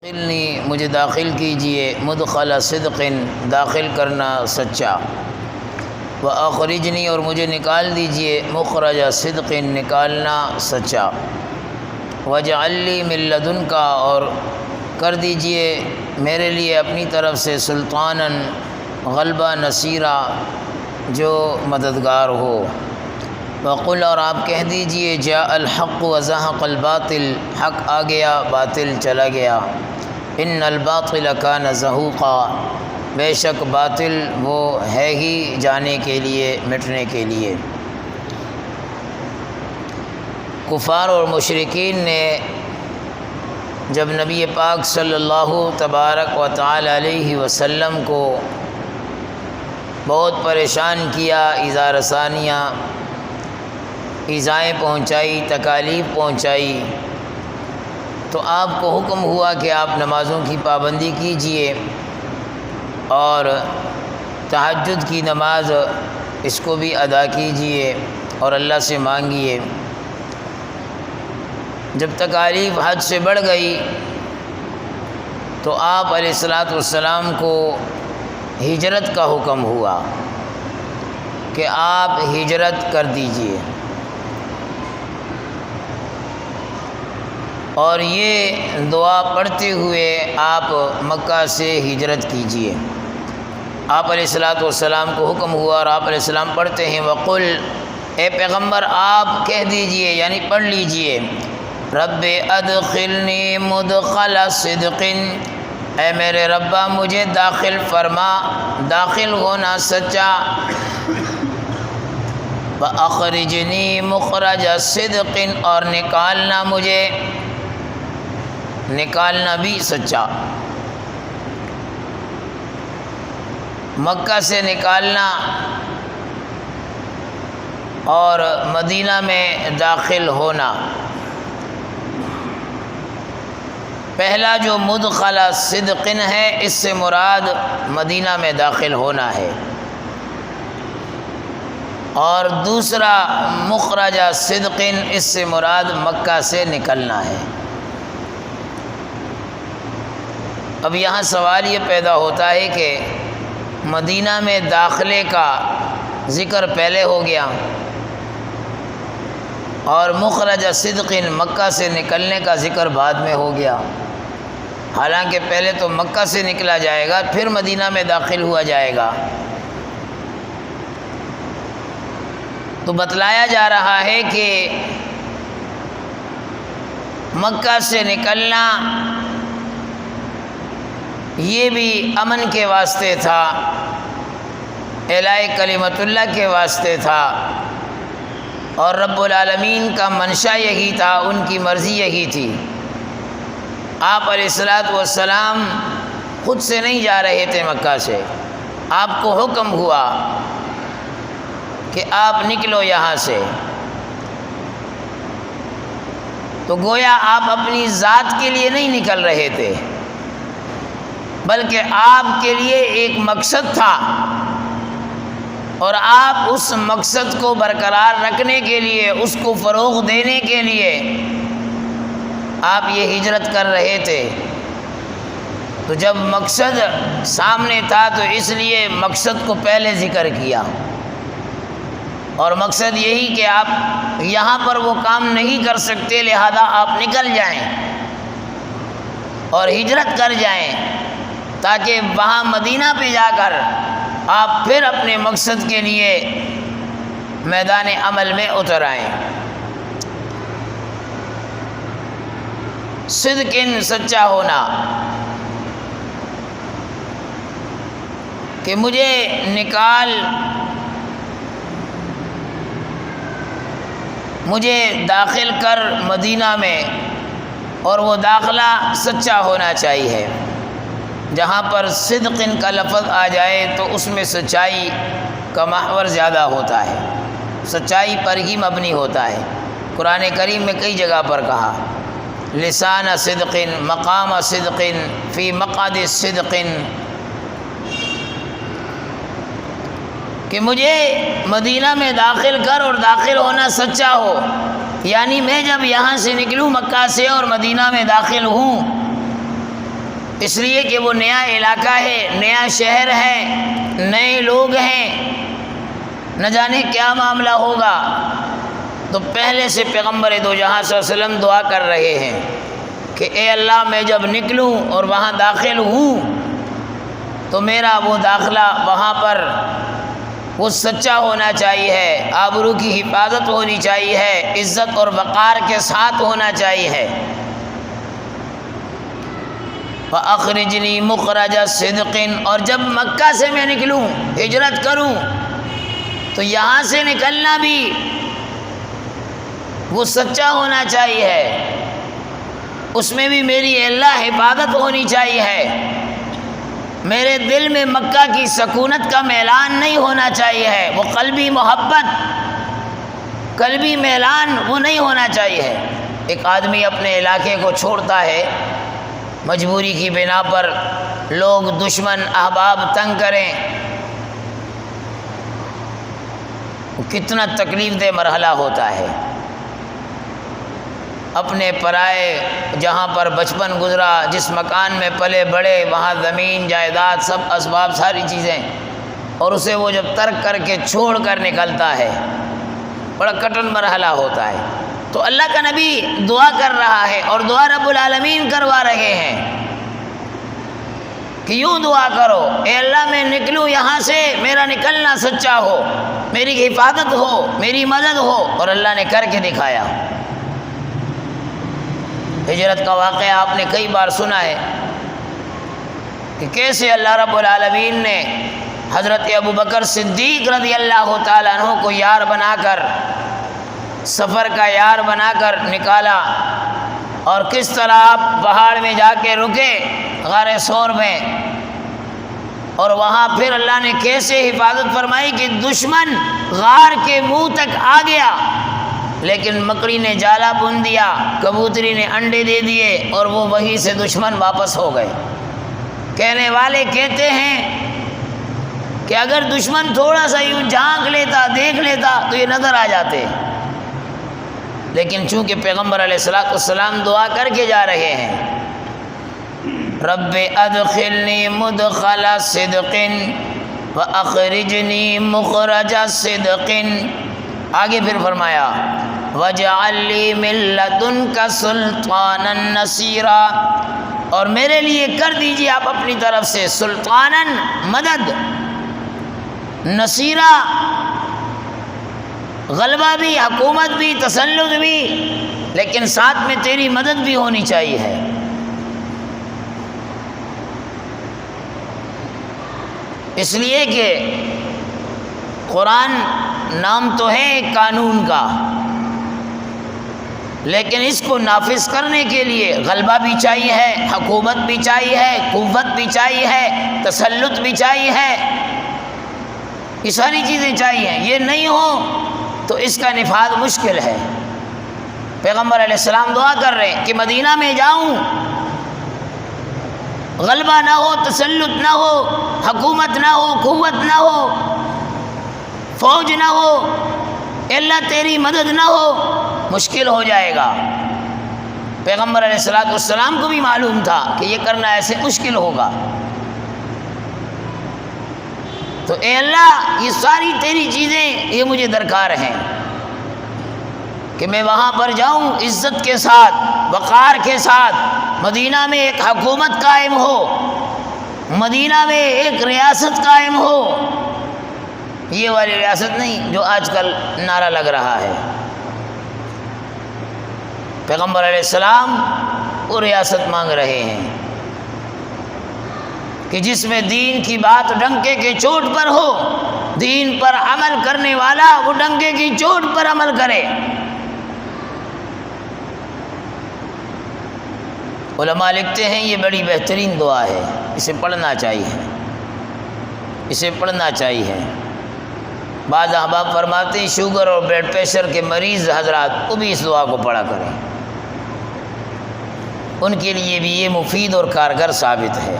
مجھے داخل کیجئے مدخل صدق داخل کرنا سچا، وأخرجنی اور مجھے نکال دیجئے مخرج صدق نکالنا سچا، واجعل لی من لدنک اور کر دیجئے میرے لیے اپنی طرف سے سلطانا غلبہ نصیرا جو مددگار ہو، وقل اور آپ کہہ دیجئے جاء الحق وزہق الباطل حق آ گیا باطل چلا گیا، ان الباطل کان زہوقا بے شک باطل وہ ہے ہی جانے کے لیے مٹنے کے لیے۔ کفار اور مشرکین نے جب نبی پاک صلی اللہ تبارک و تعالی علیہ وسلم کو بہت پریشان کیا، ایذا رسانیاں ایذائیں پہنچائی، تکالیف پہنچائی، تو آپ کو حکم ہوا کہ آپ نمازوں کی پابندی کیجئے اور تہجد کی نماز اس کو بھی ادا کیجئے اور اللہ سے مانگیے۔ جب تکالیف حد سے بڑھ گئی تو آپ علیہ الصلاۃ والسلام کو ہجرت کا حکم ہوا کہ آپ ہجرت کر دیجئے، اور یہ دعا پڑھتے ہوئے آپ مکہ سے ہجرت کیجئے۔ آپ علیہ الصلاۃ والسلام کو حکم ہوا اور آپ علیہ السلام پڑھتے ہیں وقل اے پیغمبر آپ کہہ دیجئے یعنی پڑھ لیجئے رب ادخلنی مدخل صدق، اے میرے ربا مجھے داخل فرما داخل ہونا سچا، وأخرجنی مخرج صدق اور نکالنا مجھے نکالنا بھی سچا، مکہ سے نکالنا اور مدینہ میں داخل ہونا۔ پہلا جو مدخل صدق ہے اس سے مراد مدینہ میں داخل ہونا ہے، اور دوسرا مخرج صدق اس سے مراد مکہ سے نکلنا ہے۔ اب یہاں سوال یہ پیدا ہوتا ہے کہ مدینہ میں داخلے کا ذکر پہلے ہو گیا اور مخرج صدق مکہ سے نکلنے کا ذکر بعد میں ہو گیا، حالانکہ پہلے تو مکہ سے نکلا جائے گا پھر مدینہ میں داخل ہوا جائے گا۔ تو بتلایا جا رہا ہے کہ مکہ سے نکلنا یہ بھی امن کے واسطے تھا، اعلاء کلمت اللہ کے واسطے تھا، اور رب العالمین کا منشا یہی تھا، ان کی مرضی یہی تھی۔ آپ علیہ الصلاۃ والسلام خود سے نہیں جا رہے تھے مکہ سے، آپ کو حکم ہوا کہ آپ نکلو یہاں سے، تو گویا آپ اپنی ذات کے لیے نہیں نکل رہے تھے بلکہ آپ کے لیے ایک مقصد تھا، اور آپ اس مقصد کو برقرار رکھنے کے لیے اس کو فروغ دینے کے لیے آپ یہ ہجرت کر رہے تھے۔ تو جب مقصد سامنے تھا تو اس لیے مقصد کو پہلے ذکر کیا، اور مقصد یہی کہ آپ یہاں پر وہ کام نہیں کر سکتے لہذا آپ نکل جائیں اور ہجرت کر جائیں، تاکہ وہاں مدینہ پہ جا کر آپ پھر اپنے مقصد کے لیے میدان عمل میں اتر آئیں۔ صدق سچا ہونا، کہ مجھے نکال، مجھے داخل کر مدینہ میں، اور وہ داخلہ سچا ہونا چاہیے۔ جہاں پر صدق کا لفظ آ جائے تو اس میں سچائی کا محور زیادہ ہوتا ہے، سچائی پر ہی مبنی ہوتا ہے۔ قرآن کریم میں کئی جگہ پر کہا لسان صدق، مقام صدق، فی مقعد صدق، کہ مجھے مدینہ میں داخل کر اور داخل ہونا سچا ہو، یعنی میں جب یہاں سے نکلوں مکہ سے اور مدینہ میں داخل ہوں اس لیے کہ وہ نیا علاقہ ہے، نیا شہر ہے، نئے لوگ ہیں، نہ جانے کیا معاملہ ہوگا۔ تو پہلے سے پیغمبر دو جہاں صلی اللہ علیہ وسلم دعا کر رہے ہیں کہ اے اللہ میں جب نکلوں اور وہاں داخل ہوں تو میرا وہ داخلہ وہاں پر وہ سچا ہونا چاہیے، آبرو کی حفاظت ہونی چاہیے، عزت اور وقار کے ساتھ ہونا چاہیے۔ فَأَخْرِجْنِي مُخْرَجَ صِدْقٍ، اور جب مکہ سے میں نکلوں، ہجرت کروں، تو یہاں سے نکلنا بھی وہ سچا ہونا چاہیے، اس میں بھی میری اللہ حفاظت ہونی چاہیے، میرے دل میں مکہ کی سکونت کا میلان نہیں ہونا چاہیے، وہ قلبی محبت، قلبی میلان وہ نہیں ہونا چاہیے۔ ایک آدمی اپنے علاقے کو چھوڑتا ہے مجبوری کی بنا پر، لوگ دشمن احباب تنگ کریں، کتنا تکلیف دہ مرحلہ ہوتا ہے۔ اپنے پرائے جہاں پر بچپن گزرا، جس مکان میں پلے بڑے، وہاں زمین جائیداد سب اسباب ساری چیزیں، اور اسے وہ جب ترک کر کے چھوڑ کر نکلتا ہے، بڑا کٹن مرحلہ ہوتا ہے۔ تو اللہ کا نبی دعا کر رہا ہے اور دعا رب العالمین کروا رہے ہیں کہ یوں دعا کرو، اے اللہ میں نکلوں یہاں سے، میرا نکلنا سچا ہو، میری حفاظت ہو، میری مدد ہو، اور اللہ نے کر کے دکھایا۔ ہجرت کا واقعہ آپ نے کئی بار سنا ہے کہ کیسے اللہ رب العالمین نے حضرت ابو بکر صدیق رضی اللہ تعالیٰ عنہ کو یار بنا کر، سفر کا یار بنا کر نکالا، اور کس طرح آپ پہاڑ میں جا کے رکے غار ثور میں، اور وہاں پھر اللہ نے کیسے حفاظت فرمائی کہ دشمن غار کے منہ تک آ گیا، لیکن مکڑی نے جالا بن دیا، کبوتری نے انڈے دے دیے، اور وہ وہیں سے دشمن واپس ہو گئے۔ کہنے والے کہتے ہیں کہ اگر دشمن تھوڑا سا یوں جھانک لیتا، دیکھ لیتا تو یہ نظر آ جاتے، لیکن چونکہ پیغمبر علیہ الصلوۃ والسلام دعا کر کے جا رہے ہیں، رب ادخلنی مدخل صدق واخرجنی مخرج صدق، آگے پھر فرمایا وَاجْعَلْ لِي مِن لَّدُنْكَ سُلْطَانًا نَصِيرًا، اور میرے لیے کر دیجیے آپ اپنی طرف سے سلطاناً مدد، نصیرہ غلبہ بھی، حکومت بھی، تسلط بھی، لیکن ساتھ میں تیری مدد بھی ہونی چاہیے۔ اس لیے کہ قرآن نام تو ہے ایک قانون کا، لیکن اس کو نافذ کرنے کے لیے غلبہ بھی چاہیے ہے، حکومت بھی چاہیے ہے، قوت بھی چاہیے ہے، تسلط بھی چاہیے ہے، یہ ساری چیزیں چاہیے۔ یہ نہیں ہو تو اس کا نفاذ مشکل ہے۔ پیغمبر علیہ السلام دعا کر رہے ہیں کہ مدینہ میں جاؤں، غلبہ نہ ہو، تسلط نہ ہو، حکومت نہ ہو، قوت نہ ہو، فوج نہ ہو، اللہ تیری مدد نہ ہو، مشکل ہو جائے گا۔ پیغمبر علیہ السلام کو بھی معلوم تھا کہ یہ کرنا ایسے مشکل ہوگا۔ تو اے اللہ یہ ساری تیری چیزیں یہ مجھے درکار ہیں کہ میں وہاں پر جاؤں عزت کے ساتھ، وقار کے ساتھ، مدینہ میں ایک حکومت قائم ہو، مدینہ میں ایک ریاست قائم ہو، یہ والی ریاست نہیں جو آج کل نعرہ لگ رہا ہے۔ پیغمبر علیہ السلام وہ ریاست مانگ رہے ہیں کہ جس میں دین کی بات ڈنکے کے چوٹ پر ہو، دین پر عمل کرنے والا وہ ڈنکے کی چوٹ پر عمل کرے۔ علماء لکھتے ہیں یہ بڑی بہترین دعا ہے، اسے پڑھنا چاہیے، اسے پڑھنا چاہیے۔ بعض احباب فرماتے ہیں شوگر اور بلڈ پریشر کے مریض حضرات وہ بھی اس دعا کو پڑھا کریں، ان کے لیے بھی یہ مفید اور کارگر ثابت ہے۔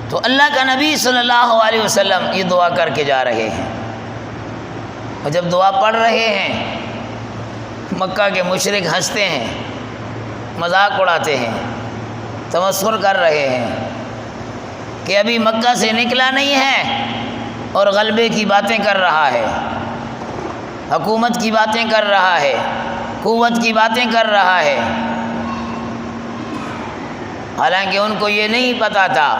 تو اللہ کا نبی صلی اللہ علیہ وسلم یہ دعا کر کے جا رہے ہیں، اور جب دعا پڑھ رہے ہیں مکہ کے مشرک ہنستے ہیں، مذاق اڑاتے ہیں، تمسخر کر رہے ہیں کہ ابھی مکہ سے نکلا نہیں ہے اور غلبے کی باتیں کر رہا ہے، حکومت کی باتیں کر رہا ہے، قوت کی باتیں کر رہا ہے۔ حالانکہ ان کو یہ نہیں پتہ تھا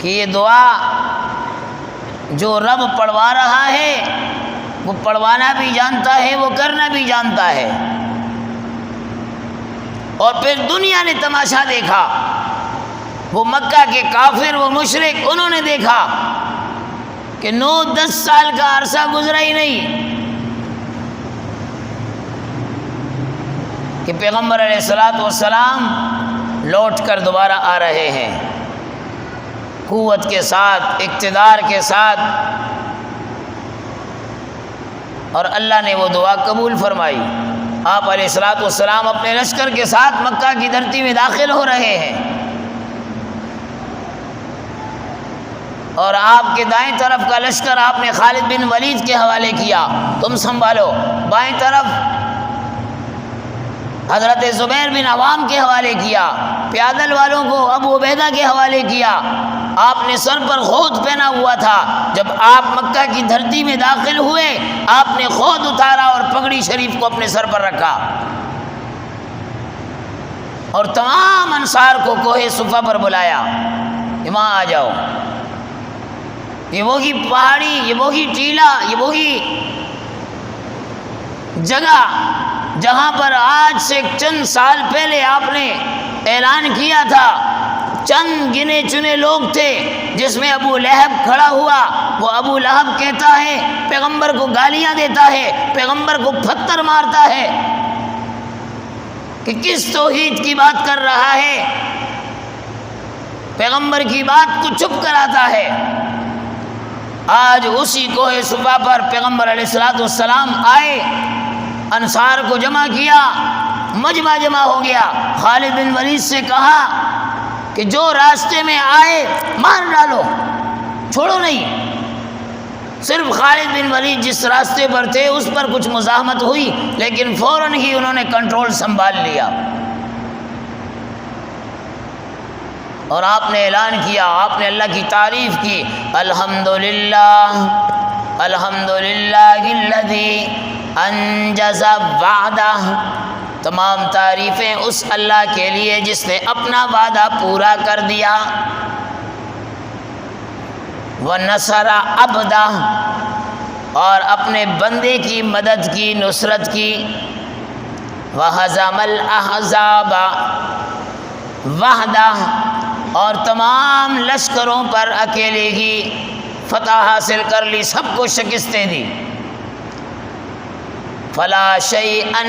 کہ یہ دعا جو رب پڑھوا رہا ہے وہ پڑھوانا بھی جانتا ہے، وہ کرنا بھی جانتا ہے۔ اور پھر دنیا نے تماشا دیکھا، وہ مکہ کے کافر، وہ مشرک، انہوں نے دیکھا کہ 9-10 سال کا عرصہ گزرا ہی نہیں کہ پیغمبر علیہ الصلوۃ والسلام لوٹ کر دوبارہ آ رہے ہیں، قوت کے ساتھ، اقتدار کے ساتھ، اور اللہ نے وہ دعا قبول فرمائی۔ آپ علیہ الصلوۃ والسلام اپنے لشکر کے ساتھ مکہ کی دھرتی میں داخل ہو رہے ہیں، اور آپ کے دائیں طرف کا لشکر آپ نے خالد بن ولید کے حوالے کیا، تم سنبھالو۔ بائیں طرف حضرت زبیر بن عوام کے حوالے کیا، پیادل والوں کو ابو عبیدہ کے حوالے کیا۔ آپ نے سر پر خود پہنا ہوا تھا، جب آپ مکہ کی دھرتی میں داخل ہوئے آپ نے خود اتارا اور پگڑی شریف کو اپنے سر پر رکھا، اور تمام انصار کو کوہ صفا پر بلایا کہ وہاں آ جاؤ۔ یہ وہی پہاڑی، یہ وہی ٹیلا، یہ وہی جگہ جہاں پر آج سے چند سال پہلے آپ نے اعلان کیا تھا، چند گنے چنے لوگ تھے جس میں ابو لہب کھڑا ہوا۔ وہ ابو لہب کہتا ہے، پیغمبر کو گالیاں دیتا ہے، پیغمبر کو پتھر مارتا ہے کہ کس توحید کی بات کر رہا ہے، پیغمبر کی بات کو چپ کراتا ہے۔ آج اسی کوہ صفا پر پیغمبر علیہ الصلوۃ والسلام آئے، انصار کو جمع کیا، مجمع جمع ہو گیا۔ خالد بن ولید سے کہا کہ جو راستے میں آئے مار ڈالو، چھوڑو نہیں۔ صرف خالد بن ولید جس راستے پر تھے اس پر کچھ مزاحمت ہوئی، لیکن فوراً ہی انہوں نے کنٹرول سنبھال لیا، اور آپ نے اعلان کیا، آپ نے اللہ کی تعریف کی، الحمدللہ الحمدللہ الذی انجز وعدہ، تمام تعریفیں اس اللہ کے لیے جس نے اپنا وعدہ پورا کر دیا، وَنَصَرَ عَبْدَهُ، اور اپنے بندے کی مدد کی، نصرت کی، وَهَزَمَ الْأَحْزَابَ وَحْدَهُ، اور تمام لشکروں پر اکیلے ہی فتح حاصل کر لی، سب کو شکستیں دی۔ فلا شیئا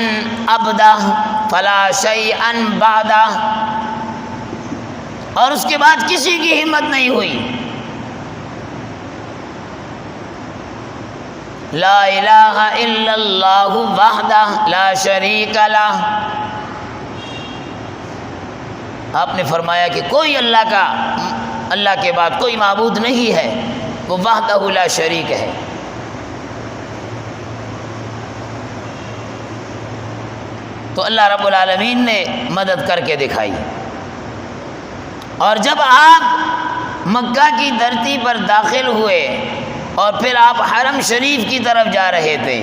ابدا فلا شیئا بعدا، اور اس کے بعد کسی کی ہمت نہیں ہوئی۔ لا الہ الا اللہ وحدہ لا شریک لہ، آپ نے فرمایا کہ کوئی اللہ کے بعد کوئی معبود نہیں ہے، وہ وحدہ لا شریک ہے۔ تو اللہ رب العالمین نے مدد کر کے دکھائی۔ اور جب آپ مکہ کی دھرتی پر داخل ہوئے اور پھر آپ حرم شریف کی طرف جا رہے تھے،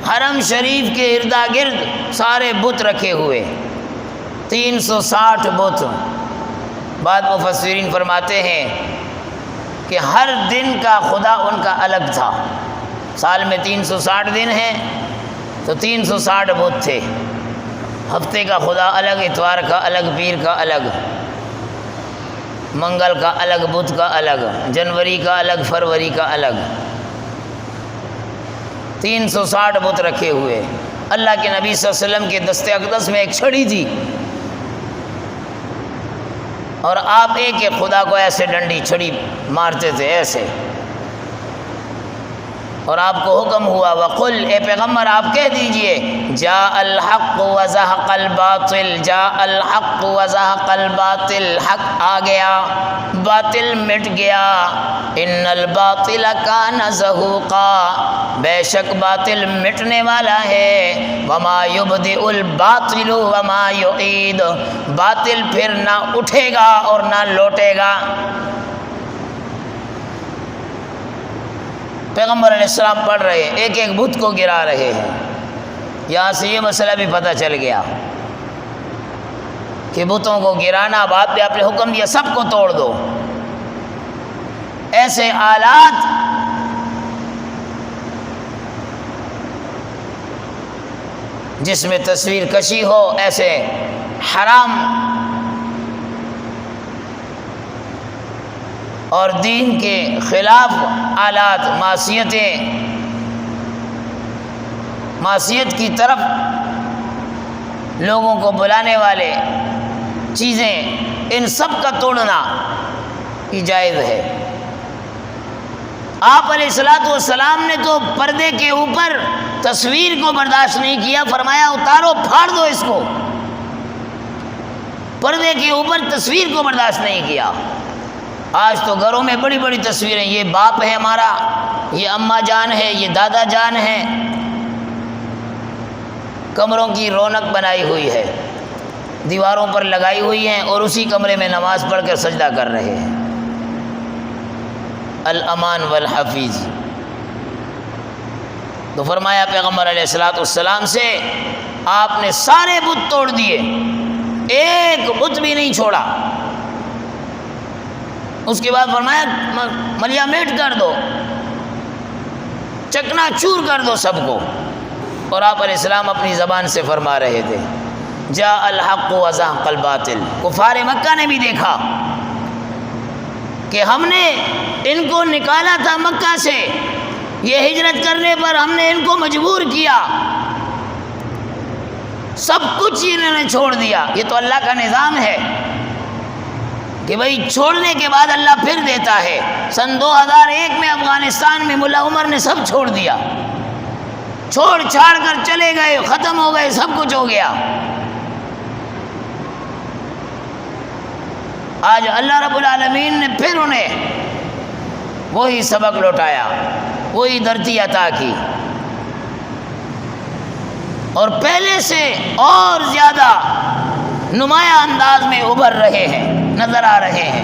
حرم شریف کے اردا گرد سارے بت رکھے ہوئے، 360 بت۔ بعض مفسرین فرماتے ہیں کہ ہر دن کا خدا ان کا الگ تھا، سال میں 360 دن ہیں تو 360 بت تھے، ہفتے کا خدا الگ، اتوار کا الگ، پیر کا الگ، منگل کا الگ، بدھ کا الگ، جنوری کا الگ، فروری کا الگ، 360 بت رکھے ہوئے۔ اللہ کے نبی صلی اللہ علیہ وسلم کے دست اقدس میں ایک چھڑی تھی، اور آپ ایک ایک خدا کو ایسے ڈنڈی چھڑی مارتے تھے، ایسے اور آپ کو حکم ہوا وقل، اے پیغمبر آپ کہہ دیجئے جاء الحق وزہق الباطل، جاء الحق وزہق الباطل، حق آ گیا باطل مٹ گیا، ان الباطل کان زہوقا، بے شک باطل مٹنے والا ہے، وما یبدئ الباطل وما یعید، باطل پھر نہ اٹھے گا اور نہ لوٹے گا۔ پیغمبر علیہ السلام پڑھ رہے ہیں، ایک ایک بت کو گرا رہے ہیں۔ یہاں سے یہ مسئلہ بھی پتہ چل گیا کہ بتوں کو گرانا، بعد میں آپ نے حکم دیا سب کو توڑ دو۔ ایسے آلات جس میں تصویر کشی ہو، ایسے حرام اور دین کے خلاف آلات، معصیت کی طرف لوگوں کو بلانے والے چیزیں، ان سب کا توڑنا ہی جائز ہے۔ آپ علیہ الصلوۃ والسلام نے تو پردے کے اوپر تصویر کو برداشت نہیں کیا، فرمایا اتارو، پھاڑ دو اس کو۔ پردے کے اوپر تصویر کو برداشت نہیں کیا۔ آج تو گھروں میں بڑی بڑی تصویریں، یہ باپ ہے ہمارا، یہ اماں جان ہے، یہ دادا جان ہے، کمروں کی رونق بنائی ہوئی ہے، دیواروں پر لگائی ہوئی ہیں، اور اسی کمرے میں نماز پڑھ کر سجدہ کر رہے ہیں۔ الامان والحفیظ۔ تو فرمایا پیغمبر علیہ الصلوۃ والسلام سے، آپ نے سارے بت توڑ دیے، ایک بت بھی نہیں چھوڑا۔ اس کے بعد فرمایا ملیا میٹ کر دو، چکنا چور کر دو سب کو۔ اور آپ علیہ السلام اپنی زبان سے فرما رہے تھے جاء الحق وزہق الباطل۔ کفار مکہ نے بھی دیکھا کہ ہم نے ان کو نکالا تھا مکہ سے، یہ ہجرت کرنے پر ہم نے ان کو مجبور کیا، سب کچھ انہوں نے چھوڑ دیا۔ یہ تو اللہ کا نظام ہے کہ بھئی چھوڑنے کے بعد اللہ پھر دیتا ہے۔ سن 2001 میں افغانستان میں ملا عمر نے سب چھوڑ دیا، چھوڑ چھاڑ کر چلے گئے، ختم ہو گئے، سب کچھ ہو گیا۔ آج اللہ رب العالمین نے پھر انہیں وہی سبق لوٹایا، وہی دھرتی عطا کی، اور پہلے سے اور زیادہ نمایاں انداز میں ابھر رہے ہیں، نظر آ رہے ہیں،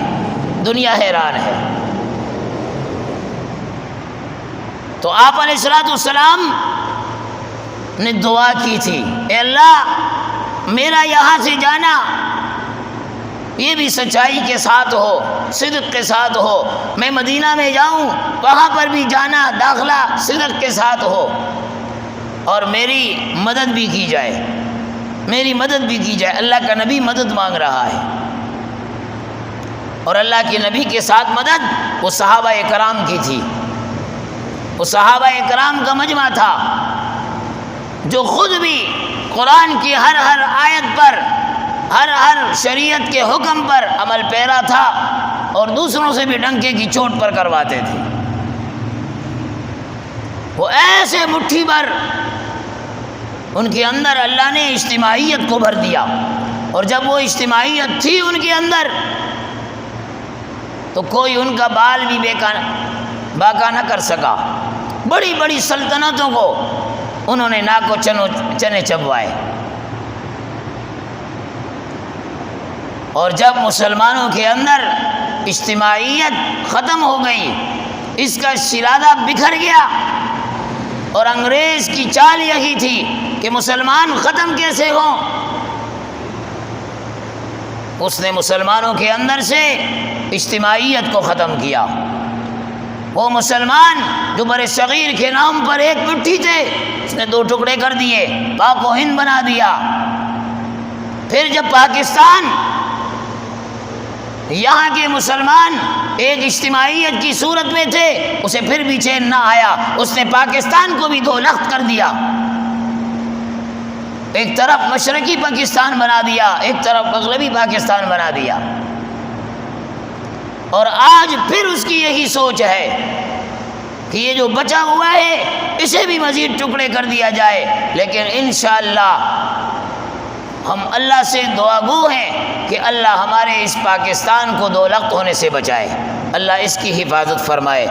دنیا حیران ہے۔ تو آپ علیہ الصلوۃ والسلام نے دعا کی تھی، اے اللہ میرا یہاں سے جانا یہ بھی سچائی کے ساتھ ہو، صدق کے ساتھ ہو، میں مدینہ میں جاؤں وہاں پر بھی جانا داخلہ صدق کے ساتھ ہو، اور میری مدد بھی کی جائے، میری مدد بھی کی جائے۔ اللہ کا نبی مدد مانگ رہا ہے، اور اللہ کے نبی کے ساتھ مدد وہ صحابہ کرام کی تھی، وہ صحابہ کرام کا مجمع تھا جو خود بھی قرآن کی ہر آیت پر، ہر شریعت کے حکم پر عمل پیرا تھا، اور دوسروں سے بھی ڈنکے کی چوٹ پر کرواتے تھے۔ وہ ایسے مٹھی بھر ان کے اندر اللہ نے اجتماعیت کو بھر دیا، اور جب وہ اجتماعیت تھی ان کے اندر تو کوئی ان کا بال بھی باقا نہ کر سکا۔ بڑی بڑی سلطنتوں کو انہوں نے ناک و چنے چبوائے، اور جب مسلمانوں کے اندر اجتماعیت ختم ہو گئی، اس کا شرادہ بکھر گیا، اور انگریز کی چال یہی تھی کہ مسلمان ختم کیسے ہوں، اس نے مسلمانوں کے اندر سے اجتماعیت کو ختم کیا۔ وہ مسلمان جو بر صغیر کے نام پر ایک مٹھی تھے، اس نے دو ٹکڑے کر دیے، پاک و ہند بنا دیا۔ پھر جب پاکستان، یہاں کے مسلمان ایک اجتماعیت کی صورت میں تھے، اسے پھر بھی چین نہ آیا، اس نے پاکستان کو بھی دو لخت کر دیا، ایک طرف مشرقی پاکستان بنا دیا، ایک طرف مغربی پاکستان بنا دیا۔ اور آج پھر اس کی یہی سوچ ہے کہ یہ جو بچا ہوا ہے اسے بھی مزید ٹکڑے کر دیا جائے، لیکن انشاءاللہ ہم اللہ سے دعا گو ہیں کہ اللہ ہمارے اس پاکستان کو دو لخت ہونے سے بچائے، اللہ اس کی حفاظت فرمائے۔